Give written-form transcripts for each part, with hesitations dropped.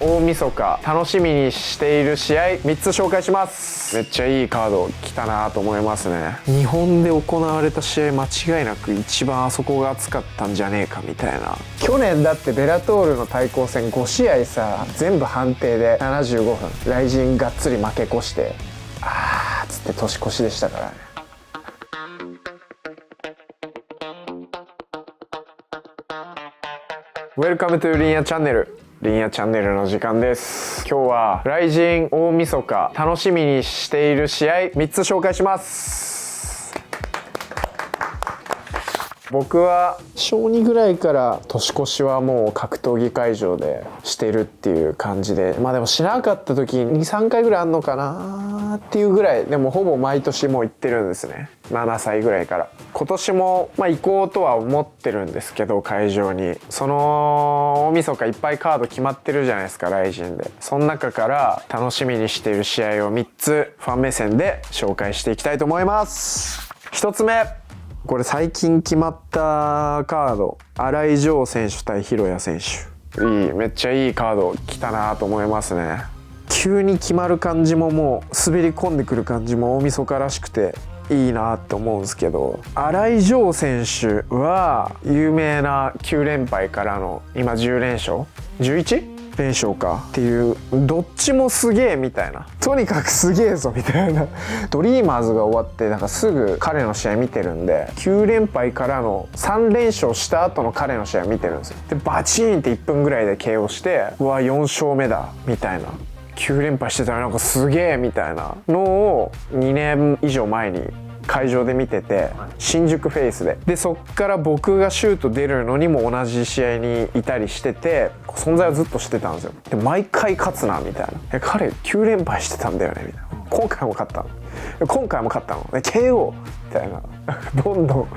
大晦日楽しみにしている試合3つ紹介します。めっちゃいいカード来たなと思いますね。日本で行われた試合間違いなく一番あそこが熱かったんじゃねえかみたいな。去年だってベラトールの対抗戦5試合さ全部判定で75分雷神がっつり負け越してあーっつって年越しでしたからね。Welcome to リンヤチャンネル。リンヤチャンネルの時間です。今日は雷神大晦日楽しみにしている試合3つ紹介します。僕は小2ぐらいから年越しはもう格闘技会場でしてるっていう感じで、まあでもしなかった時 2,3 回ぐらいあんのかなっていうぐらいでもほぼ毎年もう行ってるんですね。7歳ぐらいから。今年もまあ行こうとは思ってるんですけど、会場にその大晦日いっぱいカード決まってるじゃないですか、雷神で。その中から楽しみにしている試合を3つファン目線で紹介していきたいと思います。1つ目、これ最近決まったカード、新井丈選手対広谷選手。めっちゃいいカード来たなと思いますね。急に決まる感じももう滑り込んでくる感じも大晦日らしくていいなって思うんですけど、新井丈選手は有名な9連敗からの今10連勝 11?連勝かっていう、どっちもすげえみたいな、とにかくすげえぞみたいな。ドリーマーズが終わってなんかすぐ彼の試合見てるんで、9連敗からの3連勝した後の彼の試合見てるんですよ。でバチーンって1分ぐらいで KO して、うわ4勝目だみたいな、9連敗してたらなんかすげえみたいなのを2年以上前に会場で見てて、新宿フェイスでそっから僕がシュート出るのにも同じ試合にいたりしてて、存在はずっとしてたんですよ。で毎回勝つなみたいな、彼9連敗してたんだよねみたいな、今回も勝ったの、今回も勝ったの、KO みたいなどんどん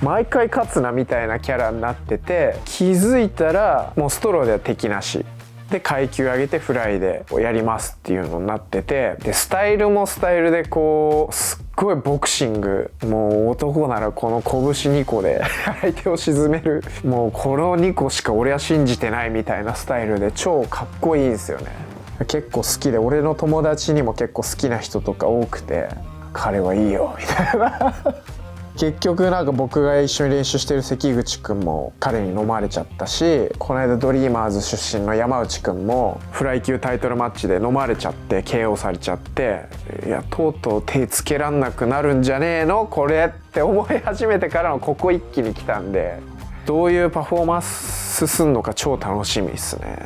毎回勝つなみたいなキャラになってて、気づいたらもうストローでは敵なしで階級上げてフライでやりますっていうのになってて、でスタイルもスタイルでこうすっごいボクシング、もう男ならこの拳2個で相手を沈める、もうこの2個しか俺は信じてないみたいなスタイルで超かっこいいんですよね。結構好きで、俺の友達にも結構好きな人とか多くて、彼はいいよみたいな結局なんか僕が一緒に練習してる関口くんも彼に飲まれちゃったし、この間ドリーマーズ出身の山内くんもフライ級タイトルマッチで飲まれちゃって KO されちゃって、いやとうとう手つけらんなくなるんじゃねえのこれって思い始めてからのここ一気に来たんで、どういうパフォーマンスすんのか超楽しみですね。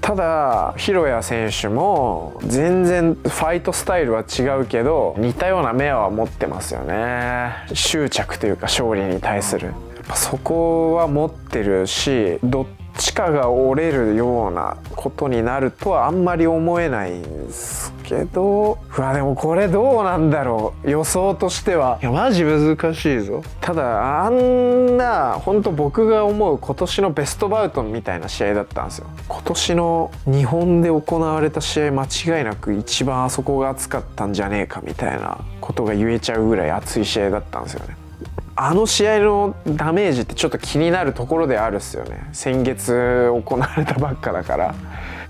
ただ広谷選手も全然ファイトスタイルは違うけど似たような目は持ってますよね。執着というか勝利に対する、やっぱそこは持ってるし、どっちかが折れるようなことになるとはあんまり思えないんですけど、でもこれどうなんだろう、予想としては。いやマジ難しいぞ。ただあんな本当僕が思う今年のベストバウトみたいな試合だったんですよ。今年の日本で行われた試合間違いなく一番あそこが熱かったんじゃねえかみたいなことが言えちゃうぐらい熱い試合だったんですよね。あの試合のダメージってちょっと気になるところであるっすよね。先月行われたばっかだから。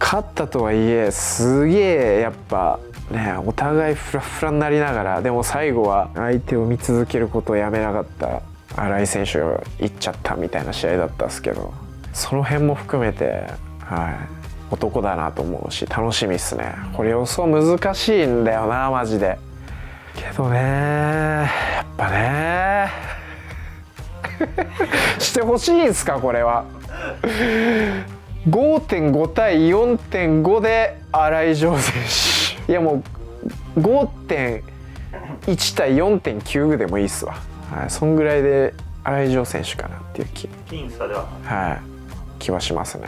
勝ったとはいえすげえやっぱね、お互いフラフラになりながら、でも最後は相手を見続けることをやめなかった新井選手がいっちゃったみたいな試合だったんですけど、その辺も含めて男だなと思うし楽しみっすね。これ予想難しいんだよなマジで。けどねやっぱねしてほしいんすかこれは。5.5 対 4.5 で新井丈選手、いやもう 5.1 対 4.9 でもいいっすわ。そんぐらいで新井丈選手かなっていう僅差では気はしますね。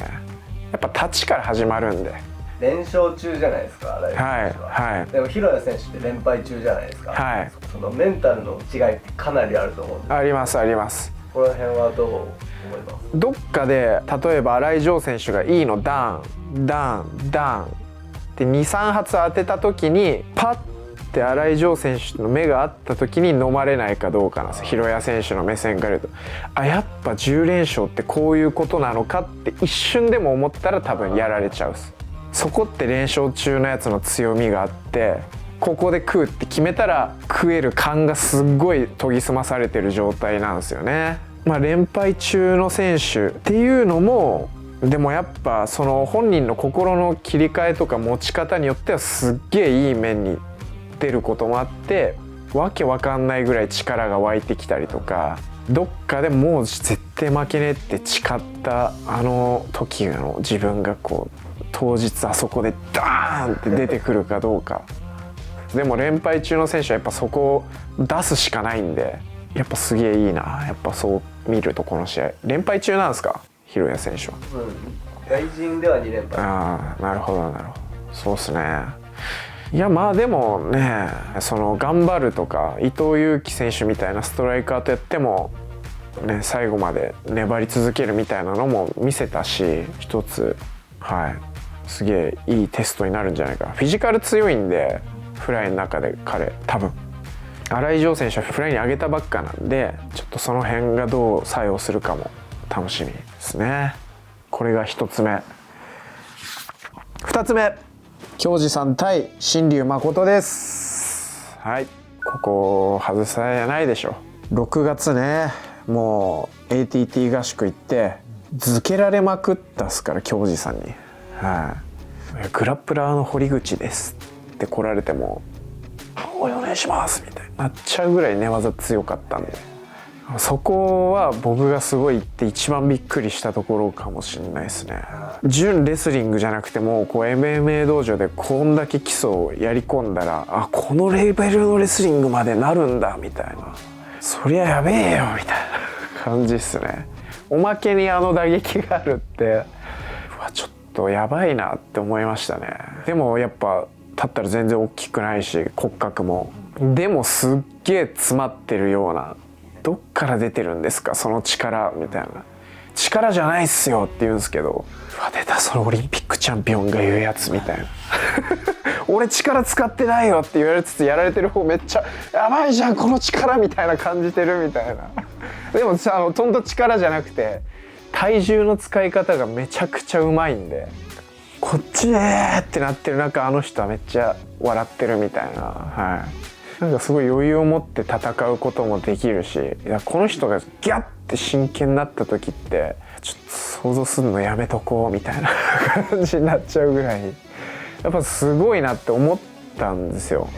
やっぱ立ちから始まるんで。連勝中じゃないですか新井選手は。でも広谷選手って連敗中じゃないですか。そのメンタルの違いってかなりあると思うんです。ありますあります。この辺はどう思います？どっかで例えば新井丈選手がいいのダウンダウンダウンって2、3発当てた時にパッて新井丈選手の目が合った時に飲まれないかどうかなんです。広谷選手の目線から言うと、やっぱ10連勝ってこういうことなのかって一瞬でも思ったら多分やられちゃうっす。そこって連勝中のやつの強みがあって、ここで食うって決めたら食える感がすっごい研ぎ澄まされてる状態なんですよね。連敗中の選手っていうのもでもやっぱその本人の心の切り替えとか持ち方によってはすっげえいい面に出ることもあって、わけわかんないぐらい力が湧いてきたりとか、どっかでもう絶対負けねえって誓ったあの時の自分がこう当日あそこでダーンって出てくるかどうか。でも連敗中の選手はやっぱそこを出すしかないんで、やっぱすげえいいな、やっぱそう見ると。この試合連敗中なんですか、広谷選手は。外人では2連敗。ああ、なるほどなるほど。そうっすね。いやでもね、その頑張るとか伊藤有希選手みたいなストライカーとやってもね、最後まで粘り続けるみたいなのも見せたし、一つすげえいいテストになるんじゃないかな。フィジカル強いんで、フライの中で彼多分新井城選手はフライに上げたばっかなんで、ちょっとその辺がどう作用するかも楽しみですね。これが1つ目。2つ目、京二さん対新龍誠です。ここ外さないでしょ。6月ね、もう ATT 合宿行って漬けられまくったっすから、京二さんに。グラップラーの堀口ですって来られてもお願いしますみたいになっちゃうぐらい寝技強かったんで、そこは僕がすごいって一番びっくりしたところかもしれないですね。純レスリングじゃなくてもこう MMA 道場でこんだけ基礎をやり込んだら、あ、このレベルのレスリングまでなるんだみたいな、そりゃやべえよみたいな感じっすね。おまけにあの打撃があるって、ちょっとやばいなって思いましたね。でもやっぱ立ったら全然大きくないし、骨格もでもすっげえ詰まってるような、どっから出てるんですかその力みたいな、力じゃないっすよって言うんですけど、出たそのオリンピックチャンピオンが言うやつみたいな俺力使ってないよって言われつつ、やられてる方めっちゃやばいじゃんこの力みたいな感じてるみたいなでもさ、ほとんど力じゃなくて体重の使い方がめちゃくちゃうまいんで、こっちねーってなってる中、あの人はめっちゃ笑ってるみたいな、なんかすごい余裕を持って戦うこともできるし、いやこの人がギャッて真剣になった時ってちょっと想像するのやめとこうみたいな感じになっちゃうぐらい、やっぱすごいなって思ったんですよ。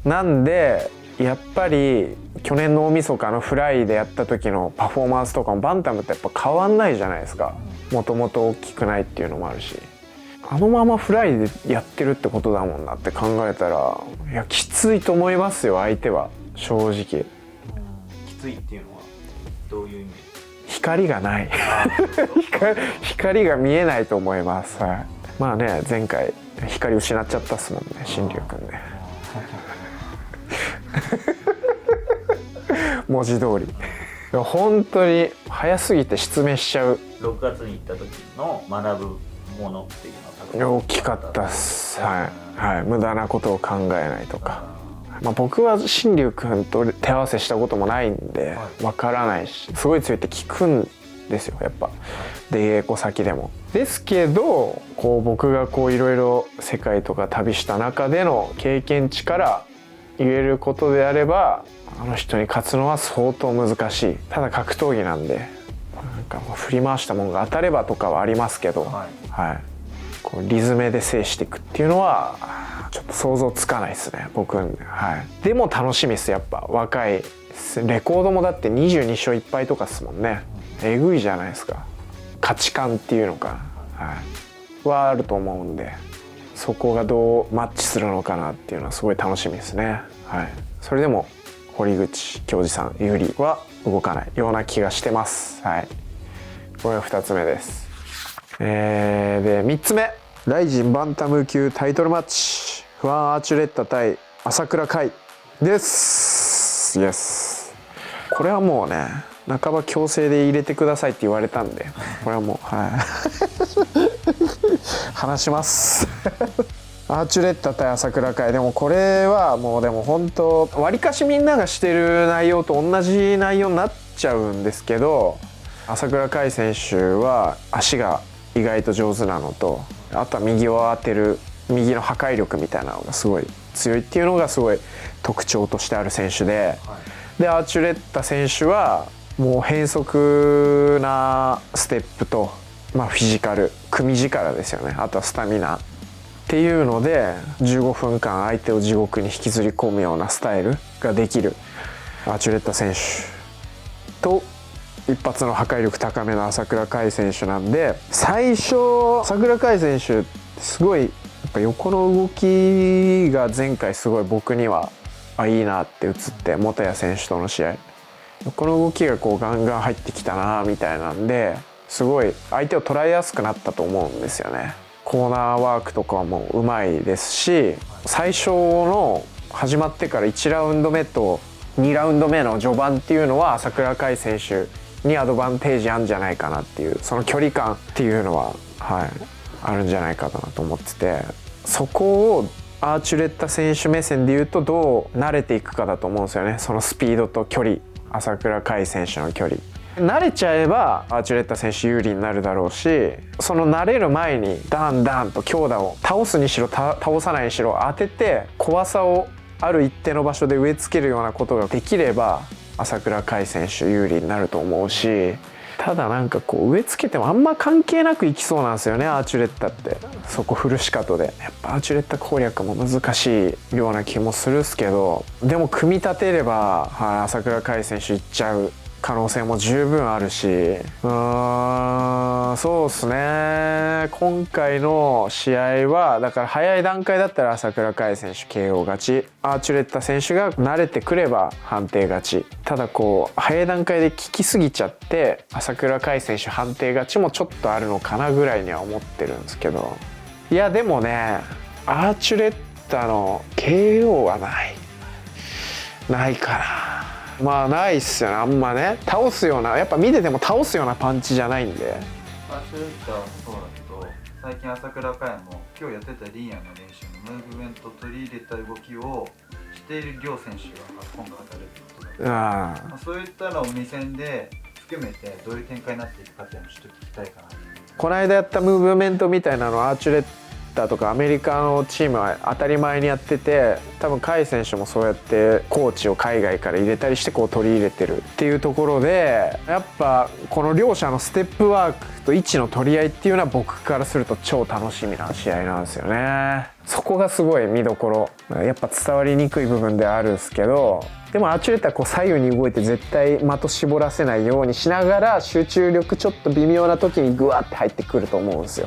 なんでやっぱり去年の大晦日のフライでやった時のパフォーマンスとかもバンタムってやっぱ変わんないじゃないですか。もともと大きくないっていうのもあるし、あのままフライでやってるってことだもんなって考えたら、いやきついと思いますよ、相手は。正直きついっていうのはどういう意味？光がない光が見えないと思います。まあね、前回光失っちゃったっすもんね、新龍くんね文字通り本当に早すぎて失明しちゃう。6月に行った時の学ぶものっていうのは大きかったっす。無駄なことを考えないとか、僕は新龍くんと手合わせしたこともないんでわからないし、すごい強いって聞くんですよ、やっぱ出稽古先でも。ですけどこう僕がこういろいろ世界とか旅した中での経験値から言えることであれば、あの人に勝つのは相当難しい。ただ格闘技なんで、なんかもう振り回したものが当たればとかはありますけど、こうリズムで制していくっていうのはちょっと想像つかないですね、僕。でも楽しみです。やっぱ若いレコードもだって22勝1敗とかですもんね。えぐいじゃないですか。価値観っていうのかはあると思うんで、そこがどうマッチするのかなっていうのはすごい楽しみですね。それでも堀口京二さん有利は動かないような気がしてます。これが2つ目です。で3つ目、ライジンバンタム級タイトルマッチ、フアン・アーチュレッタ対朝倉海です。イエス。これはもうね、半ば強制で入れてくださいって言われたんで、これはもう話しますアーチュレッタ対朝倉海。でもこれはもうでも本当わりかしみんながしてる内容と同じ内容になっちゃうんですけど、朝倉海選手は足が意外と上手なのと、あとは右を当てる右の破壊力みたいなのがすごい強いっていうのがすごい特徴としてある選手で、でアーチュレッタ選手はもう変則なステップと、フィジカル組力ですよね、あとはスタミナっていうので15分間相手を地獄に引きずり込むようなスタイルができるアーチュレッタ選手と一発の破壊力高めの朝倉海選手なんで、最初朝倉海選手すごいやっぱ横の動きが前回すごい僕にはいいなって映って、本谷選手との試合横の動きがこうガンガン入ってきたなみたいなんですごい相手を捉えやすくなったと思うんですよね。コーナーワークとかもうまいですし、最初の始まってから1ラウンド目と2ラウンド目の序盤っていうのは朝倉海選手にアドバンテージあるんじゃないかなっていう、その距離感っていうのは、あるんじゃないかなと思ってて、そこをアーチュレッタ選手目線で言うとどう慣れていくかだと思うんですよね。そのスピードと距離、朝倉海選手の距離慣れちゃえばアーチュレッタ選手有利になるだろうし、その慣れる前にダンダンと強打を倒すにしろ倒さないにしろ当てて怖さをある一定の場所で植え付けるようなことができれば朝倉海選手有利になると思うし、ただなんかこう植え付けてもあんま関係なくいきそうなんですよね、アーチュレッタって。そこフルシカトでやっぱアーチュレッタ攻略も難しいような気もするっすけど、でも組み立てれば、朝倉海選手いっちゃう可能性も十分あるし、そうですね、今回の試合はだから早い段階だったら朝倉海選手 KO 勝ち、アーチュレッタ選手が慣れてくれば判定勝ち。ただこう早い段階で効きすぎちゃって朝倉海選手判定勝ちもちょっとあるのかなぐらいには思ってるんですけど、いやでもねアーチュレッタの KO はないかな。ないっすよね、あんまね倒すような、やっぱ見てても倒すようなパンチじゃないんで。アーチュレッタはそうだけど、最近朝倉海も今日やってたリーアンの練習のムーブメント取り入れた動きをしている両選手が今度当たるってことだから、そういったのを2戦で含めてどういう展開になっていくかっていうのをちょっと聞きたいかな。この間やったムーブメントみたいなのアーチュレッタとかアメリカのチームは当たり前にやってて、多分甲斐選手もそうやってコーチを海外から入れたりしてこう取り入れてるっていうところで、やっぱこの両者のステップワークと位置の取り合いっていうのは僕からすると超楽しみな試合なんですよね。そこがすごい見どころ、やっぱ伝わりにくい部分ではあるんですけど、でもアーチュレッタはこう左右に動いて絶対的絞らせないようにしながら集中力ちょっと微妙な時にグワッて入ってくると思うんですよ。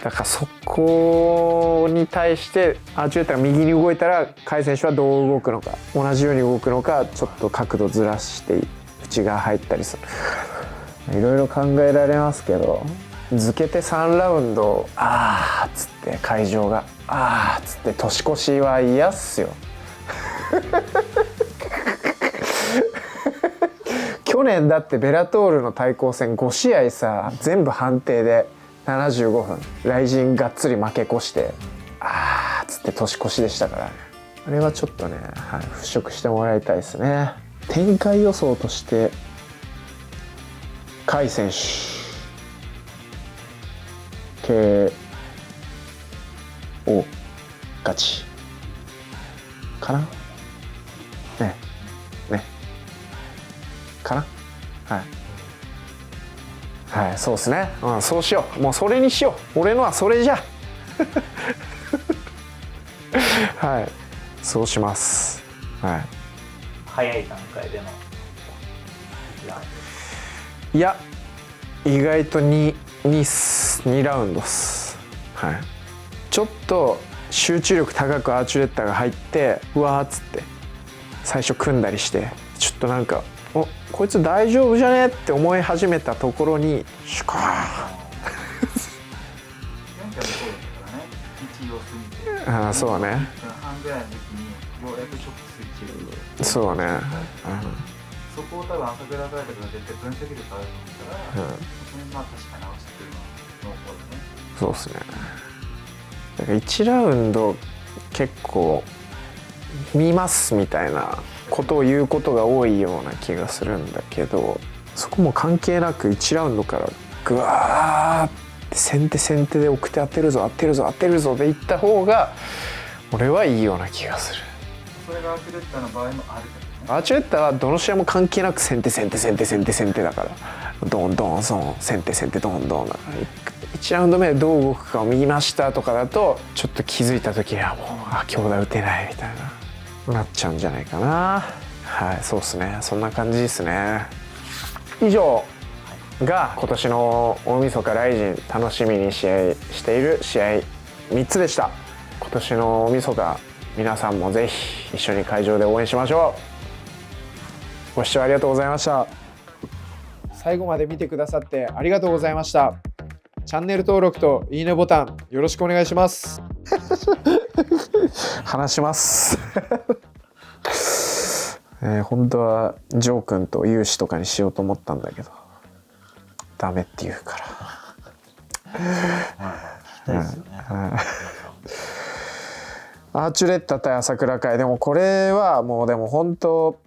だからそこに対してアーチュレッタが右に動いたら甲斐選手はどう動くのか、同じように動くのか、ちょっと角度ずらして内側入ったりする、いろいろ考えられますけど、続けて3ラウンドっつって会場がっつって年越しは嫌っすよ去年だってベラトールの対抗戦5試合さ全部判定で75分ライジンがっつり負け越してっつって年越しでしたからね。あれはちょっとね、払拭してもらいたいですね。展開予想として甲斐選手KO 勝ちかなねかな、はい、そうですね、そうしよう、もうそれにしよう、俺のはそれじゃはい、そうします。早い段階でのいや意外と2ラウンドっす。ちょっと集中力高くアーチュレッタが入ってうわーっつって最初組んだりして、ちょっとなんかこいつ大丈夫じゃねって思い始めたところにシュカーそうね、半ぐらいの時にようやくショックスイッチそうね、そこを多分朝倉海とか絶対分析力あるから、それ確かに合わせてくるのは濃厚だね。そうですね。だから1ラウンド結構見ますみたいなことを言うことが多いような気がするんだけど、そこも関係なく1ラウンドからグワーっ先手で送って当てるぞでいった方が俺はいいような気がする。それがアーチュレッタの場合もあるけどね。アーチュレッタはどの試合も関係なく先手だからドンドンゾン先手ドンドンだから1ラウンド目でどう動くかを見ましたとかだとちょっと気づいた時にはもう強打打てないみたいななっちゃうんじゃないかな。はい、そうですね、そんな感じですね。以上が今年の大晦日ライジン楽しみにしている試合3つでした。今年の大晦日皆さんもぜひ一緒に会場で応援しましょう。ご視聴ありがとうございました。最後まで見てくださってありがとうございました。チャンネル登録といいねボタンよろしくお願いします話します本当はジョー君とユウシとかにしようと思ったんだけどダメって言うからアーチュレッタ対朝倉海でもこれはもうでも本当